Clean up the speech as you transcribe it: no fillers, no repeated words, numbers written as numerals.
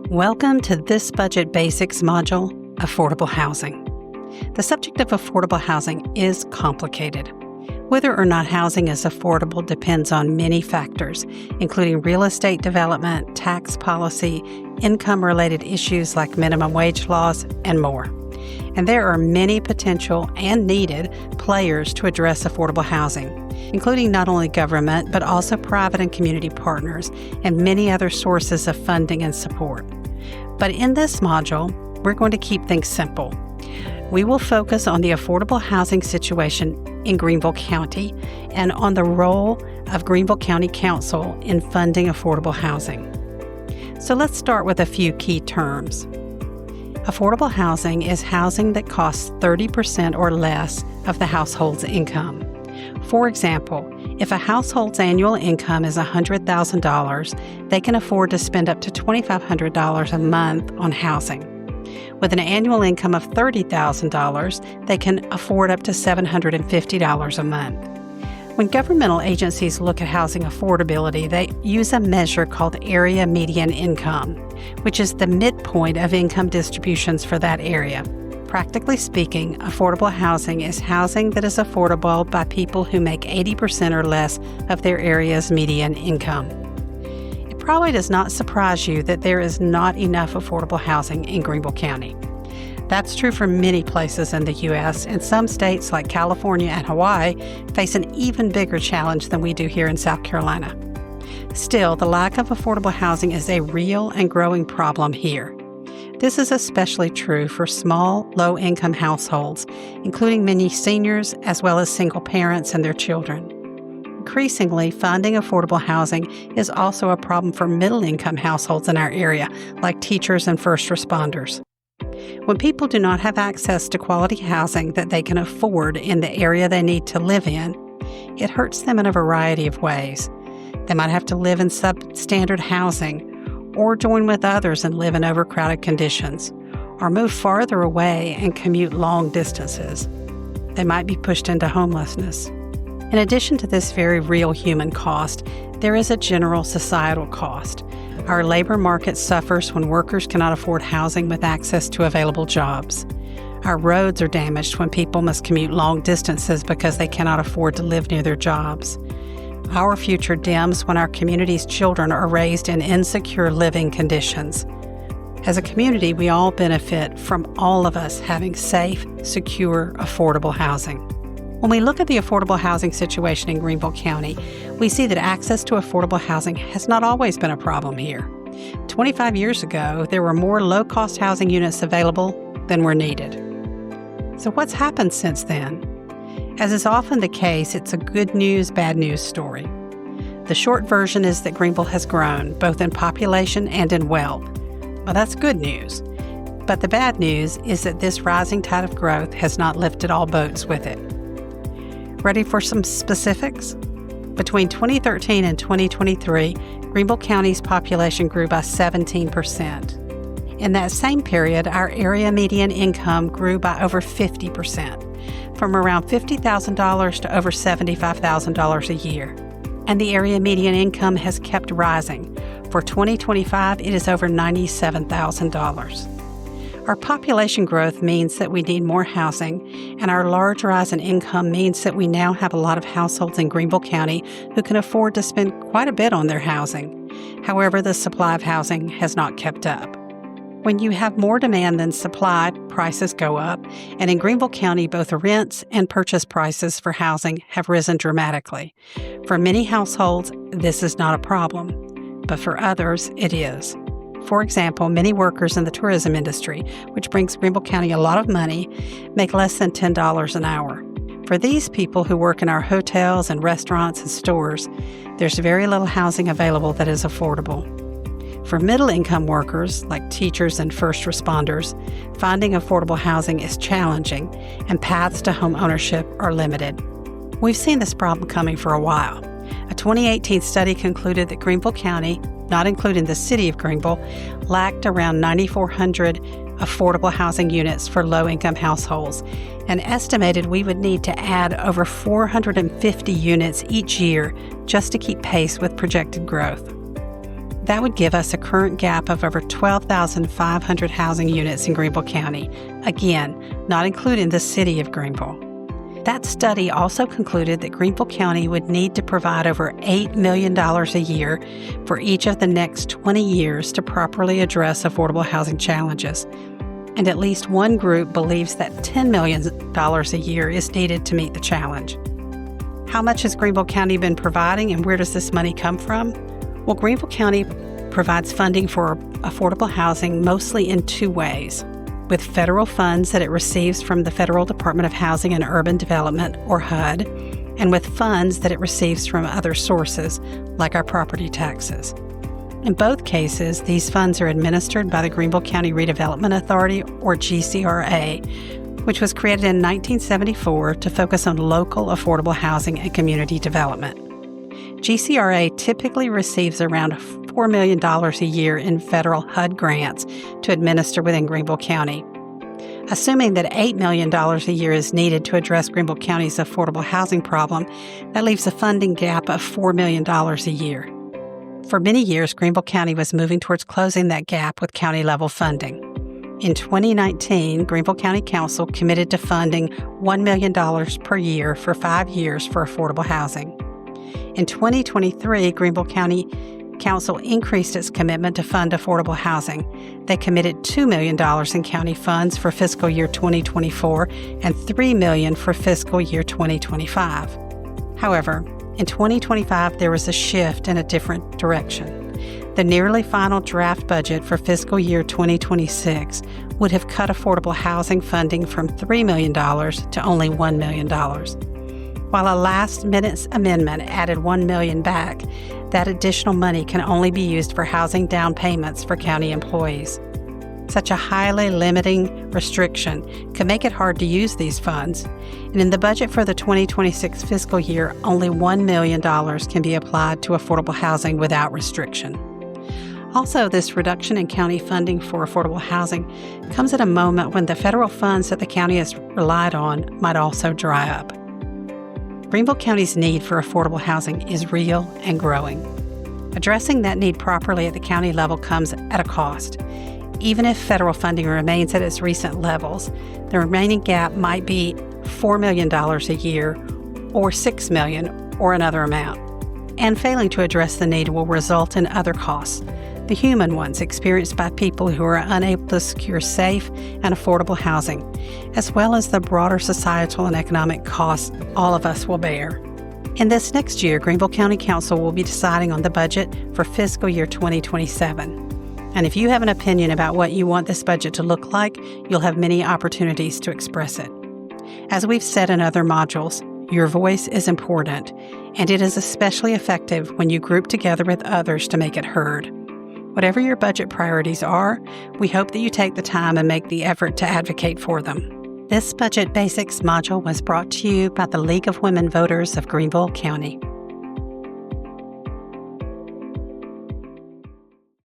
Welcome to this Budget Basics module, Affordable Housing. The subject of affordable housing is complicated. Whether or not housing is affordable depends on many factors, including real estate development, tax policy, income-related issues like minimum wage laws, and more. And there are many potential and needed players to address affordable housing, including not only government, but also private and community partners, and many other sources of funding and support. But in this module, we're going to keep things simple. We will focus on the affordable housing situation in Greenville County and on the role of Greenville County Council in funding affordable housing. So let's start with a few key terms. Affordable housing is housing that costs 30% or less of the household's income. For example, if a household's annual income is $100,000, they can afford to spend up to $2,500 a month on housing. With an annual income of $30,000, they can afford up to $750 a month. When governmental agencies look at housing affordability, they use a measure called area median income, which is the midpoint of income distributions for that area. Practically speaking, affordable housing is housing that is affordable by people who make 80% or less of their area's median income. It probably does not surprise you that there is not enough affordable housing in Greenville County. That's true for many places in the U.S., and some states like California and Hawaii face an even bigger challenge than we do here in South Carolina. Still, the lack of affordable housing is a real and growing problem here. This is especially true for small, low-income households, including many seniors as well as single parents and their children. Increasingly, finding affordable housing is also a problem for middle-income households in our area, like teachers and first responders. When people do not have access to quality housing that they can afford in the area they need to live in, it hurts them in a variety of ways. They might have to live in substandard housing, or join with others and live in overcrowded conditions, or move farther away and commute long distances. They might be pushed into homelessness. In addition to this very real human cost, there is a general societal cost. Our labor market suffers when workers cannot afford housing with access to available jobs. Our roads are damaged when people must commute long distances because they cannot afford to live near their jobs. Our future dims when our community's children are raised in insecure living conditions. As a community, we all benefit from all of us having safe, secure, affordable housing. When we look at the affordable housing situation in Greenville County, we see that access to affordable housing has not always been a problem here. 25 years ago, there were more low-cost housing units available than were needed. So what's happened since then? As is often the case, it's a good news, bad news story. The short version is that Greenville has grown, both in population and in wealth. Well, that's good news. But the bad news is that this rising tide of growth has not lifted all boats with it. Ready for some specifics? Between 2013 and 2023, Greenville County's population grew by 17%. In that same period, our area median income grew by over 50%. From around $50,000 to over $75,000 a year. And the area median income has kept rising. For 2025, it is over $97,000. Our population growth means that we need more housing, and our large rise in income means that we now have a lot of households in Greenville County who can afford to spend quite a bit on their housing. However, the supply of housing has not kept up. When you have more demand than supply, prices go up, and in Greenville County, both rents and purchase prices for housing have risen dramatically. For many households, this is not a problem, but for others, it is. For example, many workers in the tourism industry, which brings Greenville County a lot of money, make less than $10 an hour. For these people who work in our hotels and restaurants and stores, there's very little housing available that is affordable. For middle-income workers, like teachers and first responders, finding affordable housing is challenging, and paths to home ownership are limited. We've seen this problem coming for a while. A 2018 study concluded that Greenville County, not including the city of Greenville, lacked around 9,400 affordable housing units for low-income households, and estimated we would need to add over 450 units each year just to keep pace with projected growth. That would give us a current gap of over 12,500 housing units in Greenville County, again, not including the city of Greenville. That study also concluded that Greenville County would need to provide over $8 million a year for each of the next 20 years to properly address affordable housing challenges. And at least one group believes that $10 million a year is needed to meet the challenge. How much has Greenville County been providing, and where does this money come from? Well, Greenville County provides funding for affordable housing mostly in two ways: with federal funds that it receives from the Federal Department of Housing and Urban Development, or HUD, and with funds that it receives from other sources, like our property taxes. In both cases, these funds are administered by the Greenville County Redevelopment Authority, or GCRA, which was created in 1974 to focus on local affordable housing and community development. GCRA typically receives around $4 million a year in federal HUD grants to administer within Greenville County. Assuming that $8 million a year is needed to address Greenville County's affordable housing problem, that leaves a funding gap of $4 million a year. For many years, Greenville County was moving towards closing that gap with county-level funding. In 2019, Greenville County Council committed to funding $1 million per year for 5 years for affordable housing. In 2023, Greenville County Council increased its commitment to fund affordable housing. They committed $2 million in county funds for fiscal year 2024 and $3 million for fiscal year 2025. However, in 2025, there was a shift in a different direction. The nearly final draft budget for fiscal year 2026 would have cut affordable housing funding from $3 million to only $1 million. While a last-minute amendment added $1 million back, that additional money can only be used for housing down payments for county employees. Such a highly limiting restriction can make it hard to use these funds, and in the budget for the 2026 fiscal year, only $1 million can be applied to affordable housing without restriction. Also, this reduction in county funding for affordable housing comes at a moment when the federal funds that the county has relied on might also dry up. Greenville County's need for affordable housing is real and growing. Addressing that need properly at the county level comes at a cost. Even if federal funding remains at its recent levels, the remaining gap might be $4 million a year, or $6 million, or another amount. And failing to address the need will result in other costs, the human ones experienced by people who are unable to secure safe and affordable housing, as well as the broader societal and economic costs all of us will bear. In this next year, Greenville County Council will be deciding on the budget for fiscal year 2027. And if you have an opinion about what you want this budget to look like, you'll have many opportunities to express it. As we've said in other modules, your voice is important, and it is especially effective when you group together with others to make it heard. Whatever your budget priorities are, we hope that you take the time and make the effort to advocate for them. This Budget Basics module was brought to you by the League of Women Voters of Greenville County.